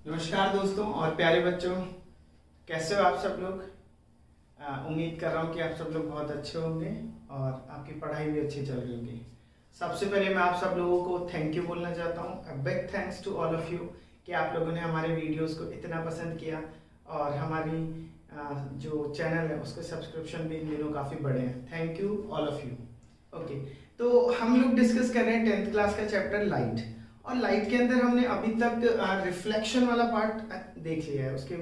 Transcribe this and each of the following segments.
नमस्कार दोस्तों और प्यारे बच्चों, कैसे हो आप सब लोग। उम्मीद कर रहा हूँ कि आप सब लोग बहुत अच्छे होंगे और आपकी पढ़ाई भी अच्छी चल रही होगी। सबसे पहले मैं आप सब लोगों को थैंक यू बोलना चाहता हूँ। A big thanks to all of you कि आप लोगों ने हमारे वीडियोस को इतना पसंद किया और हमारी जो चैनल है उसके सब्सक्रिप्शन भी इन दिनों काफ़ी बड़े हैं। Thank you all of you. Okay, तो हम लोग डिस्कस कर रहे हैं 10th क्लास का चैप्टर लाइट। और लाइट के अंदर हमने अभी तक रिफ्लेक्शन वाला पार्ट देख लिया है। उसके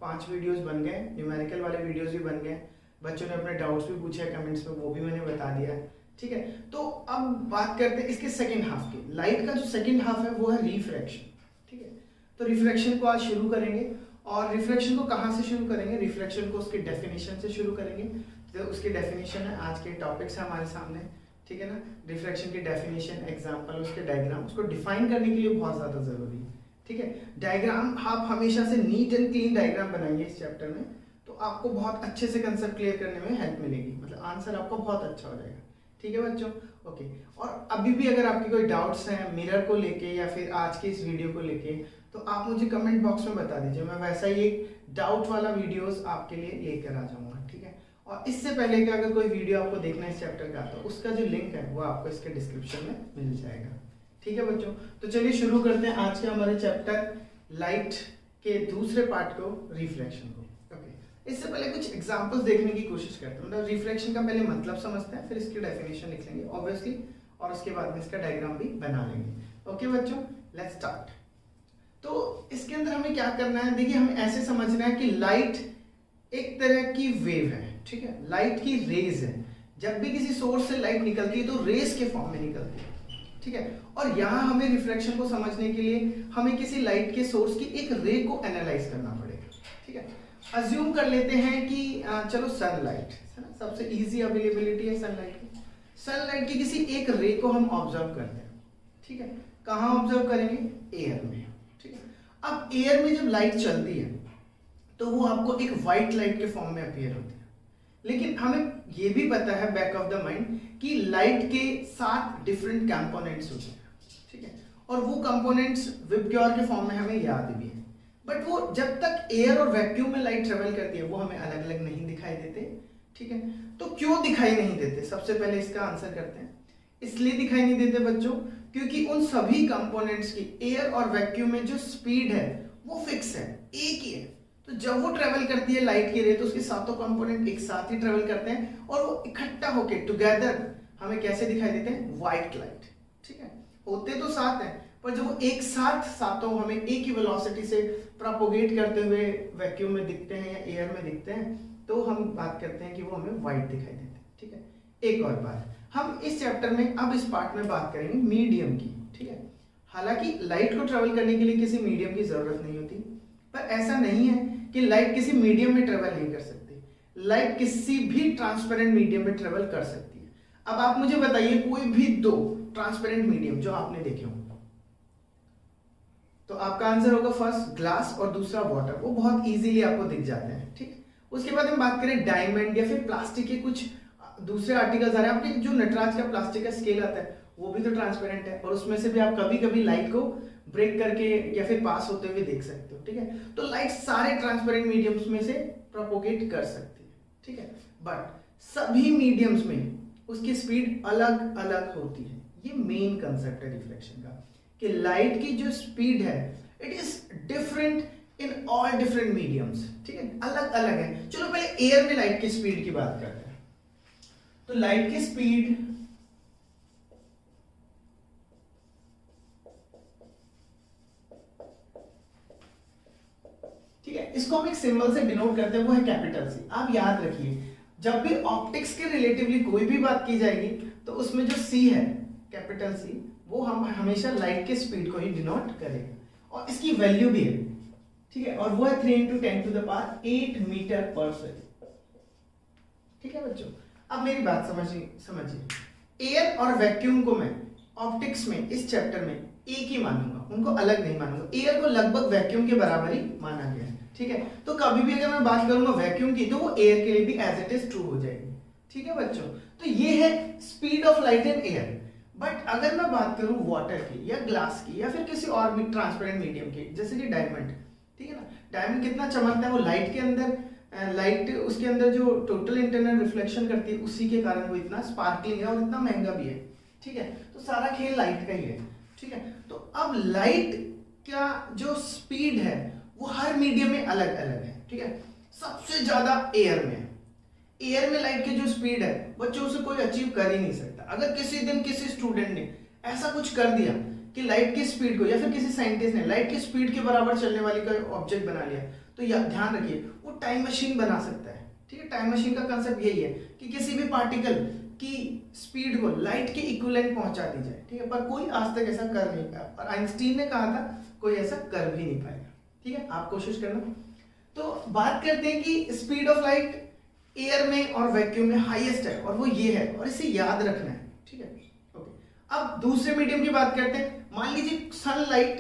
5 वीडियोस बन गए, न्यूमेरिकल वाले वीडियोस भी बन गए। बच्चों ने अपने डाउट्स भी पूछे कमेंट्स में, वो भी मैंने बता दिया है। ठीक है, तो अब बात करते हैं इसके सेकेंड हाफ की। लाइट का जो सेकेंड हाफ है वो है रिफ्रैक्शन। ठीक है, तो रिफ्रैक्शन को आज शुरू करेंगे। और रिफ्लेक्शन को कहाँ से शुरू करेंगे? रिफ्लेक्शन को उसकी डेफिनेशन से शुरू करेंगे। तो उसकी डेफिनेशन है, आज के टॉपिक्स है हमारे सामने। ठीक है ना, रिफ्लेक्शन की डेफिनेशन, एग्जांपल, उसके डायग्राम, उसको डिफाइन करने के लिए बहुत ज़्यादा ज़रूरी है। ठीक है, डायग्राम आप हमेशा से नीट एंड क्लीन डायग्राम बनाएंगे इस चैप्टर में, तो आपको बहुत अच्छे से कंसेप्ट क्लियर करने में हेल्प मिलेगी। मतलब आंसर आपका बहुत अच्छा हो जाएगा। ठीक है बच्चों, ओके। और अभी भी अगर आपके कोई डाउट्स हैं मिरर को लेके या फिर आज के इस वीडियो को लेके, तो आप मुझे कमेंट बॉक्स में बता दीजिए। मैं वैसा ही एक डाउट वाला वीडियोस आपके लिए लेकर आ जाऊंगा। ठीक है, और इससे पहले कि अगर कोई वीडियो आपको देखना है इस चैप्टर का, तो उसका जो लिंक है वो आपको इसके डिस्क्रिप्शन में मिल जाएगा। ठीक है बच्चों, तो चलिए शुरू करते हैं आज के हमारे चैप्टर लाइट के दूसरे पार्ट को, रिफ्लेक्शन को। ओके, इससे पहले कुछ एग्जांपल्स देखने की कोशिश करते हैं। मतलब रिफ्लेक्शन का पहले मतलब समझते हैं, फिर इसकी डेफिनेशन लिख लेंगे ऑब्वियसली, और उसके बाद में इसका डायग्राम भी बना लेंगे। ओके बच्चों, लेट्स स्टार्ट। तो इसके अंदर हमें क्या करना है, देखिए हमें ऐसे समझना है कि लाइट एक तरह की वेव है। ठीक है, लाइट की रेज है। जब भी किसी सोर्स से लाइट निकलती है तो रेज के फॉर्म में निकलती है। ठीक है, और यहाँ हमें रिफ्लेक्शन को समझने के लिए हमें किसी लाइट के सोर्स की एक रे को एनालाइज करना पड़ेगा। ठीक है, अज्यूम कर लेते हैं कि चलो सनलाइट है ना, सबसे इजी अवेलेबिलिटी है सनलाइट की। सनलाइट की किसी एक रे को हम ऑब्जर्व करते हैं। ठीक है, कहाँ ऑब्जर्व करेंगे? एयर में। ठीक है, अब एयर में जब लाइट चलती है तो वो आपको एक व्हाइट लाइट के फॉर्म में अपीयर होती है। लेकिन हमें ये भी पता है बैक ऑफ द माइंड कि लाइट के 7 डिफरेंट कंपोनेंट्स होते हैं। ठीक है, और वो कंपोनेंट्स विबग्योर के फॉर्म में हमें याद भी है। बट वो जब तक एयर और वैक्यूम में लाइट ट्रेवल करती है वो हमें अलग अलग नहीं दिखाई देते। ठीक है, तो क्यों दिखाई नहीं देते? सबसे पहले इसका आंसर करते हैं। इसलिए दिखाई नहीं देते बच्चों क्योंकि उन सभी कंपोनेंट्स की एयर और वैक्यूम में जो स्पीड है वो फिक्स है, एक ही है। तो जब वो ट्रेवल करती है लाइट की रे, तो उसके सातों कंपोनेंट एक साथ ही ट्रेवल करते हैं और वो इकट्ठा होके टुगेदर हमें कैसे दिखाई देते हैं? White light. ठीक है, होते तो साथ हैं, पर जब वो एक साथ सातों हमें एक ही वेलोसिटी से प्रोपोगेट करते हुए वैक्यूम में दिखते हैं या एयर में दिखते हैं, तो हम बात करते हैं कि वो हमें व्हाइट दिखाई देते हैं। ठीक है, एक और बात, हम इस चैप्टर में अब इस पार्ट में बात करेंगे मीडियम की। ठीक है, हालांकि लाइट को ट्रेवल करने के लिए किसी मीडियम की जरूरत नहीं होती, पर ऐसा नहीं है कि लाइट किसी मीडियम में ट्रेवल नहीं कर सकती। लाइट किसी भी ट्रांसपेरेंट मीडियम में ट्रेवल कर सकती है। अब आप मुझे बताइए कोई भी 2 ट्रांसपेरेंट मीडियम जो आपने देखे हों, तो आपका आंसर होगा फर्स्ट ग्लास और दूसरा वाटर। वो बहुत इजीली आपको दिख जाते हैं। ठीक, उसके बाद हम बात करें डायमंड या फिर प्लास्टिक के कुछ दूसरे आर्टिकल्स आ रहे हैं। आपके जो नटराज का प्लास्टिक का स्केल आता है वो भी तो ट्रांसपेरेंट है, और उसमें से भी आप कभी कभी लाइट को ब्रेक करके या फिर पास होते हुए देख सकते हो। ठीक है, तो लाइट सारे ट्रांसपेरेंट मीडियम्स में से प्रोपोगेट कर सकती है। ठीक है, बट सभी मीडियम्स में उसकी स्पीड अलग अलग होती है। ये मेन कंसेप्ट है रिफ्लेक्शन का, कि लाइट की जो स्पीड है it is different in all different mediums. ठीक है, अलग अलग है। चलो पहले एयर में लाइट की स्पीड की बात करते हैं। तो लाइट की स्पीड इसको हम एक सिंबल से डिनोट करते हैं, वो है कैपिटल सी। आप याद रखिए, जब भी ऑप्टिक्स के रिलेटिवली कोई भी बात की जाएगी तो उसमें जो सी है, कैपिटल सी, वो हम हमेशा लाइट के स्पीड को ही डिनोट करेगा। और इसकी वैल्यू भी है। ठीक है, और वो है 3 × 10⁸ मीटर पर सेकेंड। ठीक है बच्चों, अब मेरी बात समझिए। एयर और वैक्यूम को मैं ऑप्टिक्स में इस चैप्टर में एक ही मानूंगा, उनको अलग नहीं मानूंगा। एयर को लगभग वैक्यूम के बराबर ही माना गया है। ठीक है, तो कभी भी अगर मैं बात करूंगा वैक्यूम की, तो वो एयर के लिए भी एज इट इज ट्रू हो जाएगी। ठीक है बच्चों, तो ये है speed of light in air. But अगर मैं बात करूं वाटर की या ग्लास की या फिर किसी और भी ट्रांसपेरेंट मीडियम की, जैसे कि डायमंड, ठीक है ना, डायमंड कितना चमकता है, वो लाइट के अंदर, लाइट उसके अंदर जो टोटल इंटरनल रिफ्लेक्शन करती है उसी के कारण वो इतना स्पार्कलिंग है और इतना महंगा भी है, ठीक है। तो सारा खेल लाइट का ही है, ठीक है। तो अब लाइट का जो स्पीड है वो हर मीडियम में अलग अलग है, ठीक है। सबसे ज्यादा एयर में, एयर में लाइट की जो स्पीड है बच्चों उसे कोई अचीव कर ही नहीं सकता। अगर किसी दिन किसी स्टूडेंट ने ऐसा कुछ कर दिया कि लाइट की स्पीड को, या फिर किसी साइंटिस्ट ने लाइट की स्पीड के बराबर चलने वाली का ऑब्जेक्ट बना लिया, तो ध्यान रखिए वो टाइम मशीन बना सकता है, ठीक है। टाइम मशीन का कंसेप्ट यही है कि किसी भी पार्टिकल की स्पीड को लाइट के इक्विवेलेंट पहुंचा दी जाए, ठीक है। पर कोई आज तक ऐसा कर नहीं पाया, और आइंस्टीन ने कहा था कोई ऐसा कर भी नहीं पाएगा, ठीक है। आप कोशिश करना। तो बात करते हैं कि स्पीड ऑफ लाइट एयर में और वैक्यूम में हाईएस्ट है, और वो ये है, और इसे याद रखना है, ठीक है। ओके, अब दूसरे मीडियम की बात करते हैं। मान लीजिए सनलाइट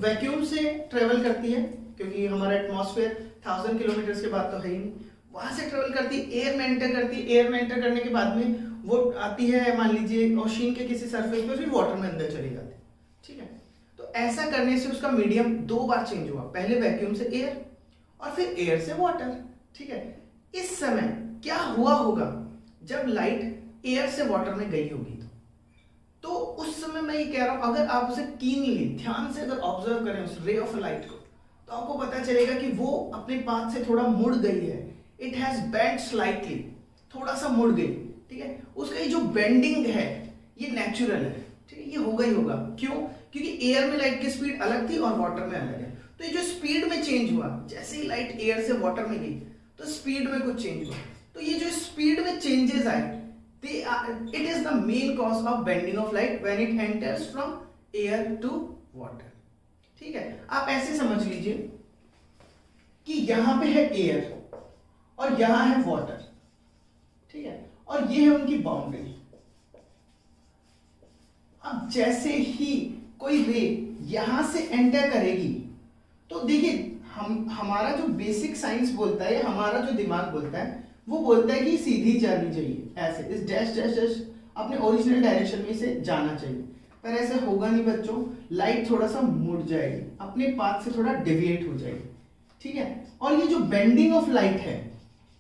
वैक्यूम से ट्रेवल करती है, क्योंकि हमारा एटमॉस्फेयर 1000 किलोमीटर के बाद तो है ही नहीं, वहां से ट्रेवल करती है, एयर में एंटर करती है, एयर में एंटर करने के बाद में वो आती है मान लीजिए ओशियन के किसी सरफेस पे, फिर वाटर में अंदर चली जाती है, ठीक है। तो ऐसा करने से उसका मीडियम 2 बार चेंज हुआ, पहले वैक्यूम से एयर और फिर एयर से वाटर, ठीक है। इस समय क्या हुआ होगा जब लाइट एयर से वाटर में गई होगी, तो उस समय मैं ये कह रहा हूं, अगर आप उसे कीनली ध्यान से अगर ऑब्जर्व करें उस रे ऑफ लाइट को, तो आपको पता चलेगा कि वो अपने पाथ से थोड़ा मुड़ गई है। इट हैज बेंड स्लाइटली, थोड़ा सा मुड़ गई, ठीक है। उसका ये जो बेंडिंग है ये नेचुरल है, ठीक है, ये होगा ही होगा। क्यों? क्योंकि एयर में लाइट की स्पीड अलग थी और वाटर में अलग है। तो ये जो स्पीड में चेंज हुआ, जैसे ही लाइट एयर से वाटर में गई तो स्पीड में कुछ चेंज हुआ, तो ये जो स्पीड में चेंजेस आए, it is the main cause of bending of light when it enters from air to water, ठीक है। आप ऐसे समझ लीजिए कि यहां पे है एयर और यहां है वाटर, ठीक है, और ये है उनकी बाउंड्री। अब जैसे ही कोई रे यहां से एंटर करेगी, तो देखिए हमारा जो बेसिक साइंस बोलता है, हमारा जो दिमाग बोलता है, वो बोलता है कि सीधी जानी चाहिए, ऐसे इस डैश डैश डैश अपने ओरिजिनल डायरेक्शन में इसे जाना चाहिए। पर ऐसे होगा नहीं बच्चों, लाइट थोड़ा सा मुड़ जाएगी, अपने पाथ से थोड़ा डेविएट हो जाएगी, ठीक है। और ये जो बेंडिंग ऑफ लाइट है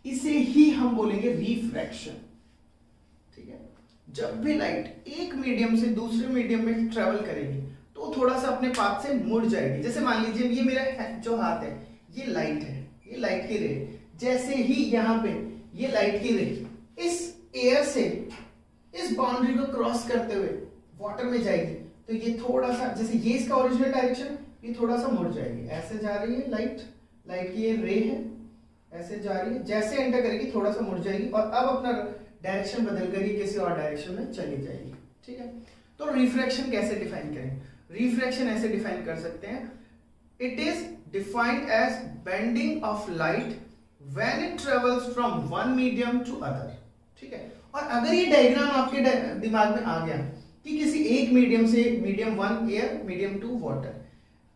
इसे ही हम बोलेंगे रिफ्रैक्शन, ठीक है। जब भी लाइट एक मीडियम से दूसरे मीडियम में ट्रेवल करेगी तो थोड़ा सा अपने पाथ से मुड़ जाएगी। जैसे मान लीजिए ये मेरा जो हाथ है, ये लाइट है, ये लाइट की रे, जैसे ही यहाँ पे ये लाइट की रे इस एयर से इस बाउंड्री को क्रॉस करते हुए वाटर में जाएगी, तो ये थोड़ा सा, जैसे ये इसका ओरिजिनल डायरेक्शन, ये थोड़ा सा मुड़ जाएगी, ऐसे जा रही है लाइट, लाइट की ये रे है, ऐसे जा रही है, जैसे एंटर करेगी थोड़ा सा मुड़ जाएगी और अब अपना डायरेक्शन बदल कर किसी और डायरेक्शन में चली जाएगी, ठीक है। तो रिफ्रैक्शन कैसे डिफाइन करें? रिफ्रैक्शन ऐसे डिफाइन कर सकते हैं, it is defined as bending of light when it travels from one medium to other, ठीक है। और अगर ये डायग्राम आपके दिमाग में आ गया कि किसी एक मीडियम से, मीडियम 1 एयर, मीडियम 2 वाटर,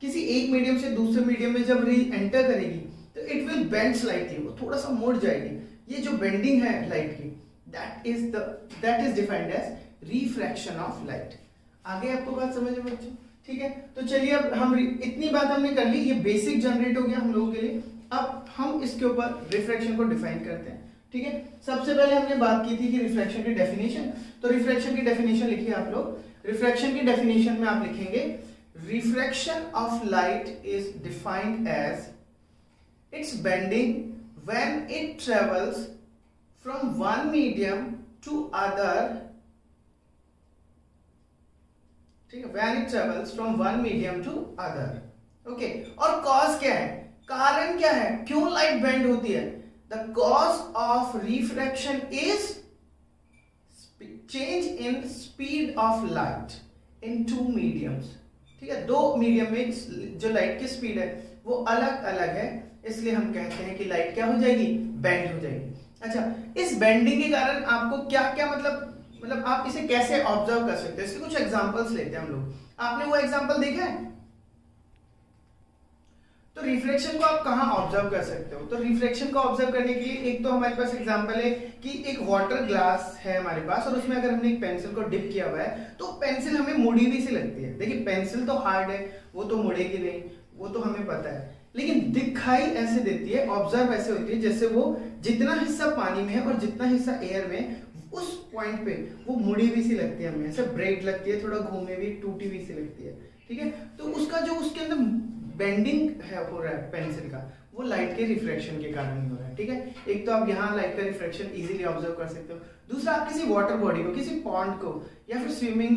किसी एक मीडियम से दूसरे मीडियम में जब रे एंटर करेगी तो इट विल बेंड स्लाइटली, वो थोड़ा सा मुड़ जाएगी। ये जो बेंडिंग है लाइट की, that is defined as refraction of light. आगे आपको बात समझ में बच्चों, ठीक है। तो चलिए अब हम इतनी बात हमने कर ली, ये बेसिक जनरेट हो गया हम लोगों के लिए। अब हम इसके ऊपर रिफ्रैक्शन को डिफाइन करते हैं, ठीक है। सबसे पहले हमने बात की थी कि रिफ्रैक्शन की डेफिनेशन, तो रिफ्रैक्शन की डेफिनेशन लिखिए आप लोग। रिफ्रैक्शन की डेफिनेशन में आप लिखेंगे refraction of light is defined as its bending when it travels from one medium to other, ठीक है, when it travels from one medium to other, okay. और कॉज क्या है, कारण क्या है, क्यों लाइट बेंड होती है? The cause of refraction is change in speed of light in 2 mediums, ठीक है। 2 मीडियम में जो लाइट की स्पीड है वो अलग अलग है, इसलिए हम कहते हैं कि लाइट क्या हो जाएगी, बेंड हो जाएगी। अच्छा, इस बेंडिंग के कारण आपको क्या क्या मतलब आप इसे कैसे ऑब्जर्व कर सकते हैं, इसके कुछ एग्जांपल्स लेते हैं हम लोग। आपने वो एग्जांपल देखा है, तो रिफ्लेक्शन को आप कहाँ ऑब्जर्व कर सकते हो? तो रिफ्लेक्शन को ऑब्जर्व करने के लिए एक तो हमारे पास एग्जांपल है कि एक वाटर ग्लास है हमारे पास और उसमें अगर हमने एक पेंसिल को डिप किया हुआ है तो पेंसिल हमें मुड़ी हुई सी लगती है। देखिए पेंसिल तो हार्ड है, वो तो मुड़ेगी नहीं, वो तो हमें पता है, लेकिन दिखाई ऐसे देती है, ऑब्जर्व ऐसे होती है जैसे वो जितना हिस्सा पानी में है और जितना हिस्सा एयर में, उस पॉइंट पे वो मुड़ी हुई सी लगती है हमें, ऐसे ब्रेक लगती है, थोड़ा घूमे हुई टूटी हुई सी लगती है। ठीक है, तो उसका जो उसके अंदर बेंडिंग है हो रहा है पेंसिल का, वो लाइट के रिफ्लेक्शन के कारण ही हो रहा है। ठीक है, एक तो आप यहाँ लाइट का रिफ्लेक्शन इजीली ऑब्जर्व कर सकते हो। दूसरा, आप किसी वाटर बॉडी को, किसी पॉन्ड को या फिर स्विमिंग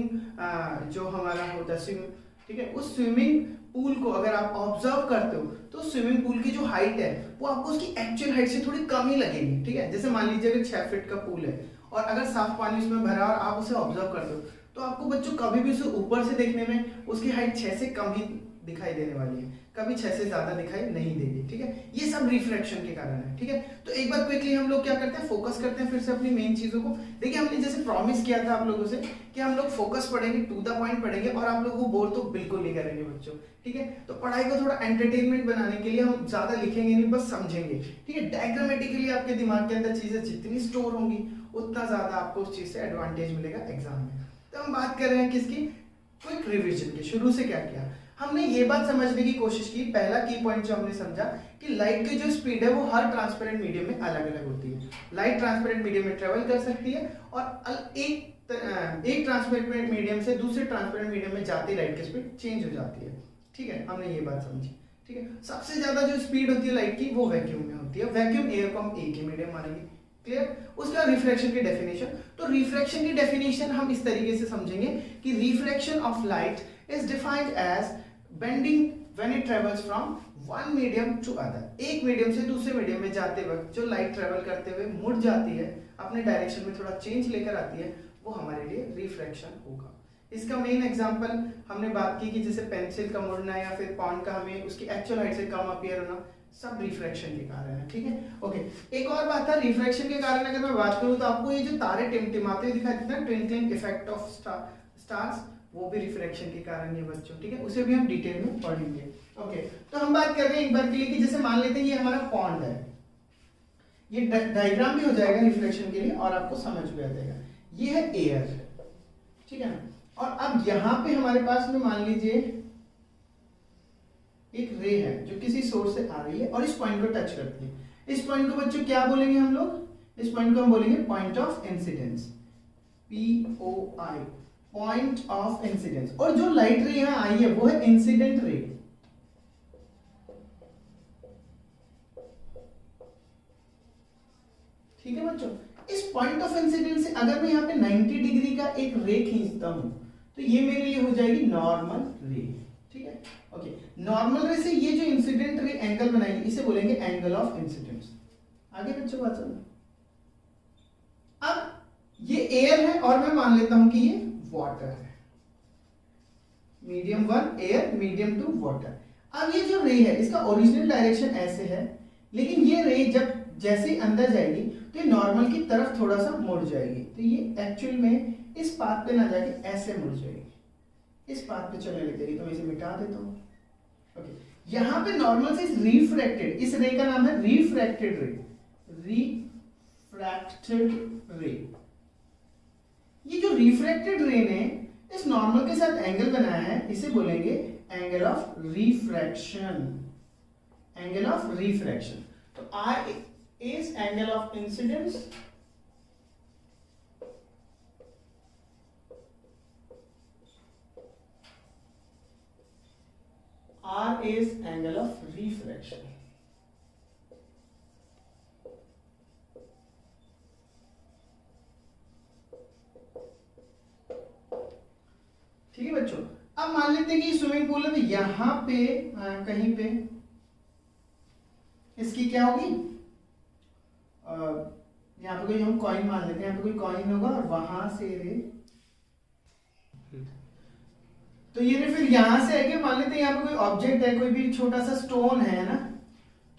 जो हमारा होता है स्विमिंग, ठीक है, उस स्विमिंग पूल को अगर आप ऑब्जर्व करते हो तो स्विमिंग पूल की जो हाइट है वो आपको उसकी एक्चुअल हाइट से थोड़ी कम ही लगेगी। ठीक है, जैसे मान लीजिए अगर 6 फीट का पूल है और अगर साफ पानी उसमें भरा और आप उसे ऑब्जर्व करते हो तो आपको बच्चों कभी भी उसे ऊपर से देखने में उसकी हाइट 6 से कम ही दिखाई देने वाली है, कभी 6 से ज्यादा दिखाई नहीं देगी। ठीक है, ये सब रिफ्लेक्शन के कारण है। ठीक है, तो एक बार क्विकली हम लोग क्या करते हैं, फोकस करते हैं फिर से अपनी मेन चीजों को। देखिए हमने जैसे प्रॉमिस किया था आप लोगों से कि हम लोग फोकस पढ़ेंगे, टू द पॉइंट पढ़ेंगे और आप लोगों को बोर तो बिल्कुल नहीं करेंगे बच्चों। ठीक है, तो पढ़ाई को थोड़ा एंटरटेनमेंट बनाने के लिए हम ज्यादा लिखेंगे नहीं, बस समझेंगे। ठीक है, डायग्रामेटिकली आपके दिमाग के अंदर चीजें जितनी स्टोर होंगी उतना ज्यादा आपको उस चीज से एडवांटेज मिलेगा एग्जाम में। तो हम बात कर रहे हैं किसकी, क्विक रिविजन की। शुरू से क्या किया हमने, ये बात समझने की कोशिश की, पहला की पॉइंट जो हमने समझा कि लाइट की जो स्पीड है वो हर ट्रांसपेरेंट मीडियम में अलग अलग होती है। लाइट ट्रांसपेरेंट मीडियम में ट्रेवल कर सकती है और एक ट्रांसपेरेंट मीडियम से दूसरे ट्रांसपेरेंट मीडियम में जाती लाइट की स्पीड चेंज हो जाती है। ठीक है, हमने ये बात समझी। ठीक है, सबसे ज्यादा जो स्पीड होती है लाइट की वो वैक्यूम में होती है। वैक्यूम एयर को हम एक ही मीडियम मानेंगे। क्लियर, उसका रिफ्लेक्शन की डेफिनेशन, तो रिफ्लेक्शन की डेफिनेशन हम इस तरीके से समझेंगे कि reflection of light is defined as bending when it travels from one medium to other. एक मीडियम से दूसरे मीडियम में जाते वक्त जो लाइट ट्रेवल करते हुए मुड़ जाती है, अपने डायरेक्शन में थोड़ा चेंज लेकर आती है, वो हमारे लिए रिफ्लेक्शन होगा। इसका मेन एग्जांपल हमने बात की कि जैसे पेंसिल का मुड़ना या फिर पॉन्ड का हमें उसकी एक्चुअल हाइट से कम अपीयर होना, सब रिफ्लेक्शन के कारण है। ठीक है, ओके, एक और बात है रिफ्लेक्शन के कारण अगर मैं बात करूं तो आपको ये जो तारे टिमटिमाते हुए दिखाई देते हैं, ट्विंकलिंग इफेक्ट ऑफ स्टार्स, वो भी रिफ्लेक्शन के कारण है बच्चों। ठीक है, उसे भी हम डिटेल में पढ़ेंगे। ओके, तो हम बात कर रहे हैं एक बार के लिए कि जैसे मान लेते हैं ये हमारा पॉन्ड है, ये डायग्राम भी हो जाएगा रिफ्लेक्शन के लिए और आपको समझ भी आ जाएगा। ये है एयर, ठीक है ना, और अब यहां पे हमारे पास में मान लीजिए एक रे है जो किसी सोर्स से आ रही है और इस पॉइंट को टच करती है। इस पॉइंट को बच्चों क्या बोलेंगे हम लोग, इस पॉइंट को हम बोलेंगे point of incidence, POI, point of incidence. और जो लाइट रे यहां आई है वो है इंसिडेंट रे। ठीक है बच्चों, इस पॉइंट ऑफ इंसिडेंस से अगर मैं यहाँ पे 90 डिग्री का एक रे खींचता हूं तो ये मेरे लिए हो जाएगी नॉर्मल रे। ठीक है, ओके, नॉर्मल रे से ये जो इंसिडेंट रे एंगल बनाएगी इसे बोलेंगे एंगल ऑफ इंसिडेंस। आगे बच्चों बात सुनो। अब ये एयर है और मैं मान लेता हूं कि ये वाटर है, मीडियम 1 एयर, मीडियम 2 वाटर। अब ये जो रे है इसका ओरिजिनल डायरेक्शन ऐसे है, लेकिन ये रे जब जैसे अंदर जाएगी तो ये नॉर्मल की तरफ थोड़ा सा मुड़ जाएगी, तो ये एक्चुअल में इस पाथ पे ना जाके ऐसे मुड़ जाएगी, इस पाथ पे चलने लग जाएगी। तो मैं इसे मिटा देता हूं। ओके, यहां पे नॉर्मल से रिफ्रैक्टेड, इस रे का नाम है रिफ्रैक्टेड रे, रिफ्रैक्टेड रे। ये जो रिफ्रैक्टेड रे ने इस नॉर्मल के साथ एंगल बनाया है इसे बोलेंगे angle of refraction, angle of refraction. तो I is angle of incidence, R is angle of refraction। ठीक है बच्चों, अब मान लेते हैं कि स्विमिंग पूल है तो यहां पे कहीं पे इसकी क्या होगी, यहाँ पे कोई हम कॉइन मान लेते हैं, यहाँ पे कोई कॉइन होगा और वहां से रे, तो ये रे फिर यहां से आएगी। मान लेते हैं यहाँ पे कोई ऑब्जेक्ट है, कोई भी छोटा सा स्टोन है ना,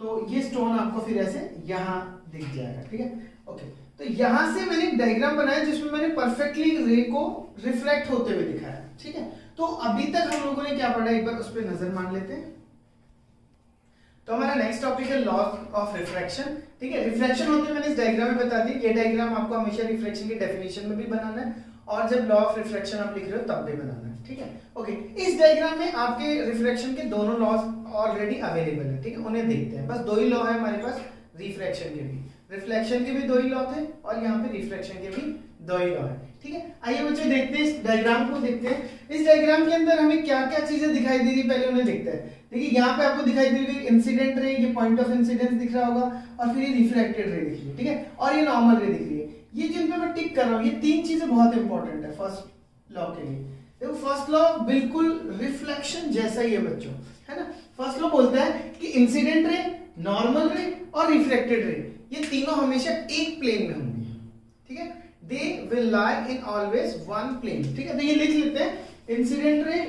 तो ये स्टोन आपको फिर ऐसे यहां दिख जाएगा। ठीक है, ओके, तो यहां से मैंने एक डायग्राम बनाया जिसमें मैंने परफेक्टली रे को रिफ्लेक्ट होते हुए दिखाया। ठीक है, तो अभी तक हम लोगों ने क्या पढ़ा एक बार उस पर नजर मान लेते हैं। तो हमारा नेक्स्ट टॉपिक है लॉ ऑफ रिफ्रैक्शन। ठीक है, रिफ्रैक्शन होते हैं मैंने इस डायग्राम में बता दी। ये डायग्राम आपको हमेशा रिफ्रैक्शन की डेफिनेशन में भी बनाना है और जब लॉ ऑफ रिफ्रैक्शन आप लिख रहे हो तब भी बनाना है। ठीक है, ओके। इस डायग्राम में आपके रिफ्रैक्शन के दोनों लॉज ऑलरेडी अवेलेबल है। ठीक है, उन्हें देखते हैं। बस दो ही लॉ है हमारे पास, रिफ्रैक्शन के भी, रिफ्लेक्शन के भी दो ही लॉ थे और यहाँ पे रिफ्रैक्शन के भी दो ही लॉ है। ठीक है, आइए बच्चों देखते हैं इस डायग्राम को। देखते हैं इस डायग्राम के अंदर हमें क्या क्या चीजें दिखाई दे रही है, पहले उन्हें देखते हैं। देखिए यहाँ पे आपको दिखाई दे रही है इंसिडेंट रे, ये पॉइंट ऑफ इंसिडेंस दिख रहा होगा, और फिर ये रिफ्रैक्टेड रे दिख रही है। ठीक है, और ये नॉर्मल रे दिख रही है। ये जिन पे मैं टिक कर रहा हूँ, ये तीन चीजें बहुत इंपॉर्टेंट है फर्स्ट लॉ के लिए। देखो फर्स्ट लॉ बिल्कुल रिफ्लेक्शन जैसा ही है बच्चों, है ना। फर्स्ट लॉ बोलता है कि इंसिडेंट रे, नॉर्मल रे और रिफ्रैक्टेड रे, ये तीनों हमेशा एक प्लेन में होंगे। ठीक है, they will lie in always one plane. ठीक है, तो ये लिख लेते हैं, इंसिडेंट रे,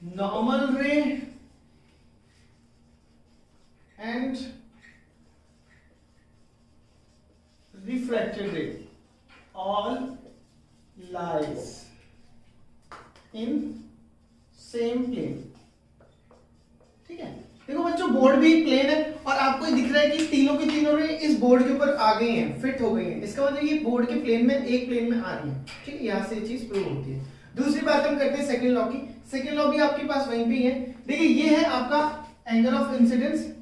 नॉर्मल रे and refracted ray all lies in same plane। ठीक है, देखो बच्चों बोर्ड भी प्लेन है और आपको दिख रहा है कि तीनों की तीनों रे इस बोर्ड के ऊपर आ गई हैं, फिट हो गई हैं। इसका मतलब ये बोर्ड के प्लेन में एक प्लेन में आ रही है। ठीक है, यहां से ये चीज प्रूव होती है। दूसरी बात हम करते हैं सेकंड लॉ की। सेकंड लॉ भी आपके पास वहीं पे है। देखिए ये है आपका एंगल ऑफ इंसिडेंस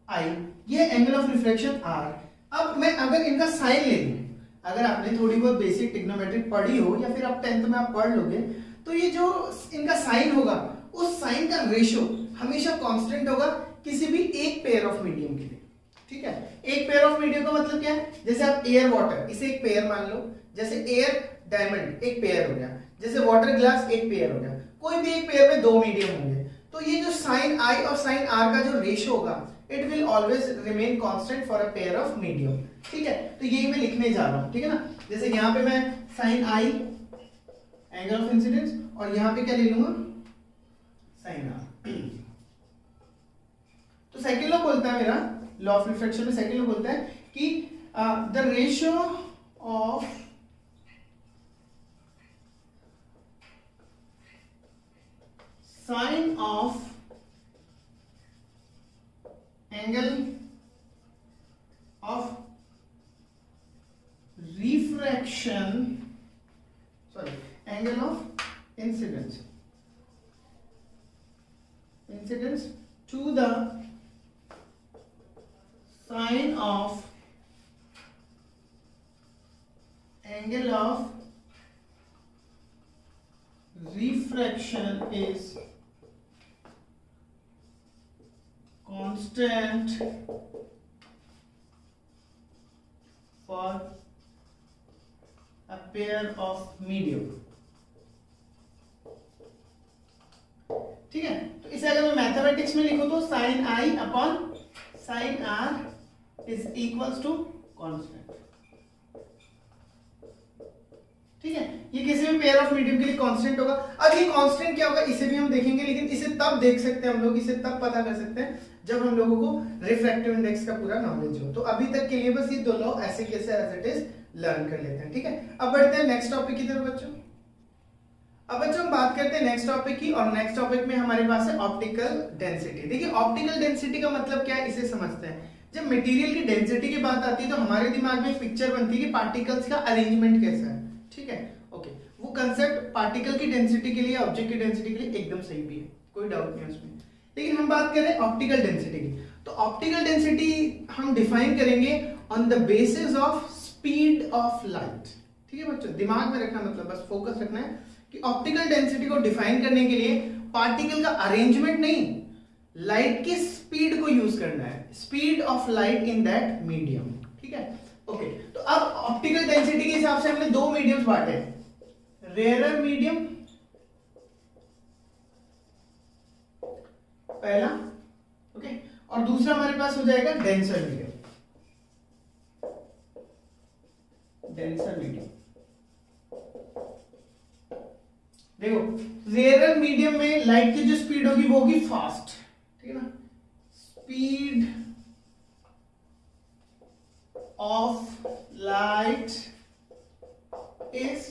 I, ये एंगल ऑफ रिफ्लेक्शन R। अब मैं अगर इनका साइन ले लूं, अगर आपने थोड़ी बहुत बेसिक ट्रिग्नोमेट्रिक पढ़ी हो या फिर आप 10th में आप पढ़ लोगे, तो ये जो इनका साइन होगा उस साइन का रेशियो हमेशा कांस्टेंट होगा किसी भी एक पेयर ऑफ मीडियम के लिए। ठीक है, एक पेयर ऑफ मीडियम का मतलब क्या है, जैसे आप एयर वाटर, इसे एक पेयर मान लो, जैसे एयर डायमंड एक पेयर हो गया, जैसे वाटर ग्लास एक पेयर हो गया, कोई भी एक पेयर में दो मीडियम होंगे, तो ये जो साइन I और साइन R का जो रेशियो होगा, it will always remain constant for a pair of medium. ठीक है, तो यही मैं लिखने जा रहा हूं। ठीक है ना, जैसे यहां पे मैं sine I angle of incidence और यहां पे क्या ले लूंगा, साइन R। तो सेकंड लॉ बोलता है मेरा, लॉ ऑफ रिफ्लेक्शन में सेकंड लॉ बोलता है कि the ratio of sine of angle of refraction, angle of incidence to the sine of angle of refraction is constant for a pair of medium। ठीक है, तो इसे अगर मैं मैथमेटिक्स में लिखूं तो sine I upon sine R is equals to constant. ठीक है, ये किसी भी पेयर ऑफ मीडियम के लिए कांस्टेंट होगा। अब ये कांस्टेंट क्या होगा इसे भी हम देखेंगे, लेकिन इसे तब देख सकते हैं हम लोग, इसे तब पता कर सकते हैं जब हम लोगों को रिफ्रैक्टिव इंडेक्स का पूरा नॉलेज हो। तो अभी तक के लिए बस ये दो लॉ ऐसे कैसे एज इट इज लर्न कर लेते हैं। ठीक है, अब बढ़ते हैं नेक्स्ट टॉपिक की तरफ बच्चों। अब बच्चों हम बात करते हैं नेक्स्ट टॉपिक की, और नेक्स्ट टॉपिक में हमारे पास है ऑप्टिकल डेंसिटी। देखिए ऑप्टिकल डेंसिटी का मतलब क्या है, इसे समझते हैं। जब मटेरियल की डेंसिटी की बात आती है तो हमारे दिमाग में एक पिक्चर बनती है कि पार्टिकल्स का अरेंजमेंट कैसा है। ठीक है, ओके, वो कंसेप्ट पार्टिकल की डेंसिटी के लिए, ऑब्जेक्ट की डेंसिटी के लिए एकदम सही भी है, कोई डाउट नहीं उसमें। लेकिन हम बात कर रहे हैं ऑप्टिकल डेंसिटी की, तो ऑप्टिकल डेंसिटी हम डिफाइन करेंगे on the basis of speed of light. ठीक है बच्चों, दिमाग में रखना, मतलब बस फोकस रखना है कि ऑप्टिकल डेंसिटी को डिफाइन करने के लिए पार्टिकल का अरेंजमेंट नहीं, लाइट की स्पीड को यूज करना है, speed of light in that medium. ठीक है, ओके। तो अब ऑप्टिकल डेंसिटी के हिसाब से हमने दो मीडियम्स बांटे, रेयरर मीडियम पहला, ओके, और दूसरा हमारे पास हो जाएगा डेंसर मीडियम। डेंसर मीडियम देखो, रेयरर मीडियम में लाइट की जो स्पीड होगी वो होगी फास्ट। ठीक है ना, speed of light is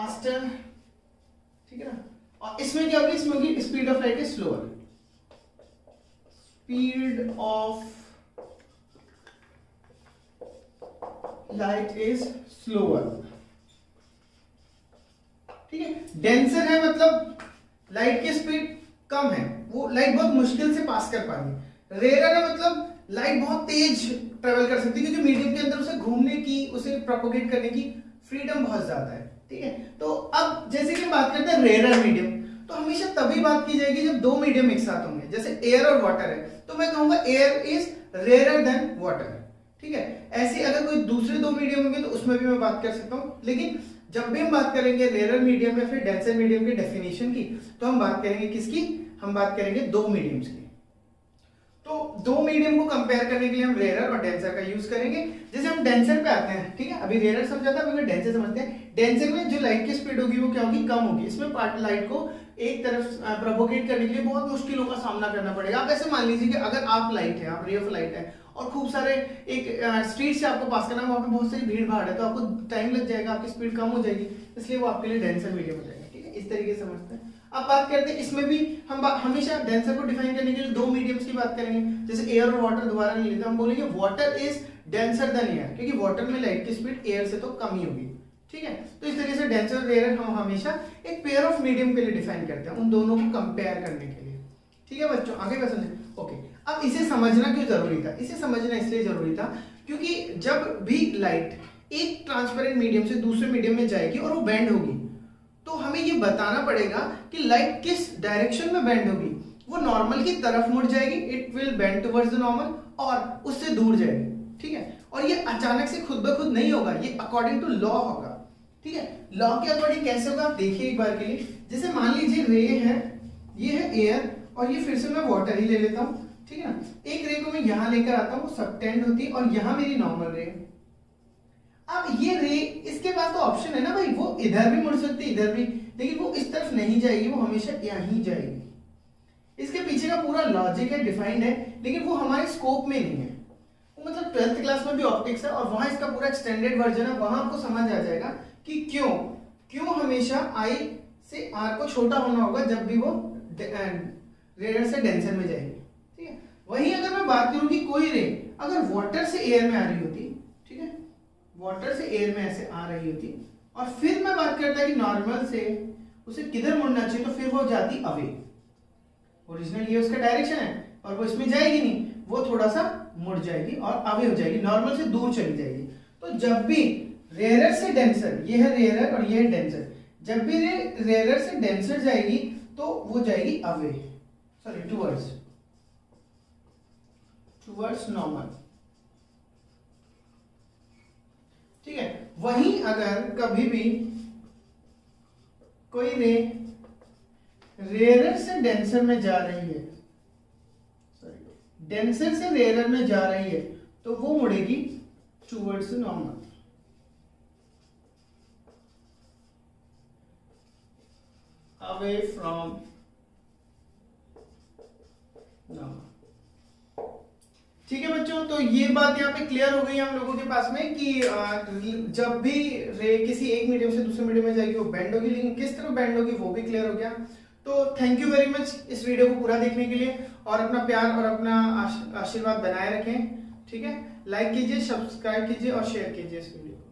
faster, ठीक है ना। और इसमें क्या होगी, इसमें होगी speed of light is slower, speed of light is slower, ठीक है। डेंसर है मतलब लाइट की स्पीड कम है, वो लाइट बहुत मुश्किल से पास कर पाएंगे। रेयर है मतलब लाइट बहुत तेज ट्रेवल कर सकती है, क्योंकि मीडियम के अंदर उसे घूमने की, उसे प्रोपोगेट करने की फ्रीडम बहुत ज्यादा है, ठीक है। तो अब जैसे कि बात करते हैं रेयर मीडियम, तो हमेशा तभी बात की जाएगी जब दो मीडियम एक साथ होंगे। जैसे एयर और वाटर है, तो मैं कहूंगा air is rare than water, ठीक है। ऐसे अगर कोई दूसरे दो मीडियम होंगे तो उसमें भी मैं बात कर सकता हूं, लेकिन जब भी हम बात करेंगे रेयर मीडियम या फिर डेंसर मीडियम की डेफिनेशन की, तो हम बात करेंगे किसकी, हम बात करेंगे दो मीडियम्स की। तो दो मीडियम को कंपेयर करने के लिए हम रेयर और डेंसर का यूज करेंगे। जैसे हम डेंसर पे आते हैं, ठीक है, अभी रेयर समझा था, अभी डेंसर समझते हैं। डेंसर में जो लाइट की स्पीड होगी वो क्या होगी, कम होगी। इसमें पार्ट लाइट को एक तरफ प्रोपोगेट करने के लिए बहुत मुश्किलों का सामना करना पड़ेगा। आप ऐसे मान लीजिए कि अगर आप लाइट है, आप रे ऑफ लाइट है और खूब सारे एक स्ट्रीट से आपको पास करना है, वहां पे बहुत सारी भीड़ भाड़ है, तो आपको टाइम लग जाएगा, आपकी स्पीड कम हो जाएगी, इसलिए वो आपके लिए डेंसर मीडियम हो जाएगा, ठीक है। इस तरीके से समझते हैं। अब बात करते हैं इसमें भी हम हमेशा डेंसर को डिफाइन करने के लिए दो मीडियम्स की बात करेंगे। जैसे एयर और वाटर दोबारा ले लेते हैं, हम बोलेंगे water is denser then air, क्योंकि वाटर में लाइट की स्पीड एयर से तो कम ही होगी, ठीक है। तो इस तरीके से डेंसर और रेयर हम हमेशा एक पेयर ऑफ मीडियम के लिए डिफाइन करते हैं, उन दोनों को कंपेयर करने के लिए, ठीक है बच्चों। आगे का समझे, ओके। अब इसे समझना क्यों जरूरी था, इसे समझना इसलिए जरूरी था क्योंकि जब भी लाइट एक ट्रांसपेरेंट मीडियम से दूसरे मीडियम में जाएगी और वो बेंड होगी, तो हमें ये बताना पड़ेगा कि लाइट किस डायरेक्शन में बेंड होगी। वो नॉर्मल की तरफ मुड़ जाएगी, it will bend towards the normal, और उससे दूर जाएगी, ठीक है। और ये अचानक से खुद ब खुद नहीं होगा, ये अकॉर्डिंग टू लॉ होगा, ठीक है। लॉ के अकॉर्डिंग कैसे होगा आप देखिए एक बार के लिए। जैसे मान लीजिए रे है, ये है एयर, और ये फिर से मैं वाटर ही ले लेता हूं, ठीक है ना। एक रे को मैं यहां लेकर आता हूं, वो सबटेंड होती है, और यहां मेरी नॉर्मल रे। अब ये रे, इसके पास तो ऑप्शन है ना भाई, वो इधर भी मुड़ सकती है, इधर भी, लेकिन वो इस तरफ नहीं जाएगी, वो हमेशा यहीं जाएगी। इसके पीछे का पूरा लॉजिक है, डिफाइंड है, लेकिन वो हमारे स्कोप में नहीं है। वो मतलब 12th क्लास में भी ऑप्टिक्स है, और वहां इसका पूरा एक्सटेंडेड वर्जन है, वहां आपको समझ आ जाएगा कि क्यों हमेशा आई से आर को छोटा होना होगा जब भी वो रेयर से डेंसर में जाएगी, ठीक है। वहीं अगर मैं बात करूं कि कोई रे अगर वाटर से एयर में आ रही होती, ठीक है, वाटर से एयर में ऐसे आ रही होती, और फिर मैं बात करता कि नॉर्मल से उसे किधर मुड़ना चाहिए, तो फिर वो जाती अवे। ओरिजिनल ये उसका डायरेक्शन है, और वो इसमें जाएगी नहीं, वो थोड़ा सा मुड़ जाएगी और अवे हो जाएगी, नॉर्मल से दूर चली जाएगी। तो जब भी रेयर से डेंसर, ये है रेयर और ये है डेंसर, जब भी रेयर से डेंसर जाएगी तो वो जाएगी अवे, सॉरी टुवर्ड्स नॉर्मल, ठीक है। वहीं अगर कभी भी कोई रे रेयर से डेंसर में जा रही है, सॉरी डेंसर से रेयर में जा रही है, तो वो मुड़ेगी towards normal, away from normal, ठीक है बच्चों। तो ये बात यहाँ पे क्लियर हो गई हम लोगों के पास में कि जब भी रे किसी एक मीडियम से दूसरे मीडियम में जाएगी वो बेंड होगी, लेकिन किस तरह बेंड होगी वो भी क्लियर हो गया। तो थैंक यू वेरी मच इस वीडियो को पूरा देखने के लिए, और अपना प्यार और अपना आशीर्वाद बनाए रखें, ठीक है। लाइक कीजिए, सब्सक्राइब कीजिए और शेयर कीजिए इस वीडियो को।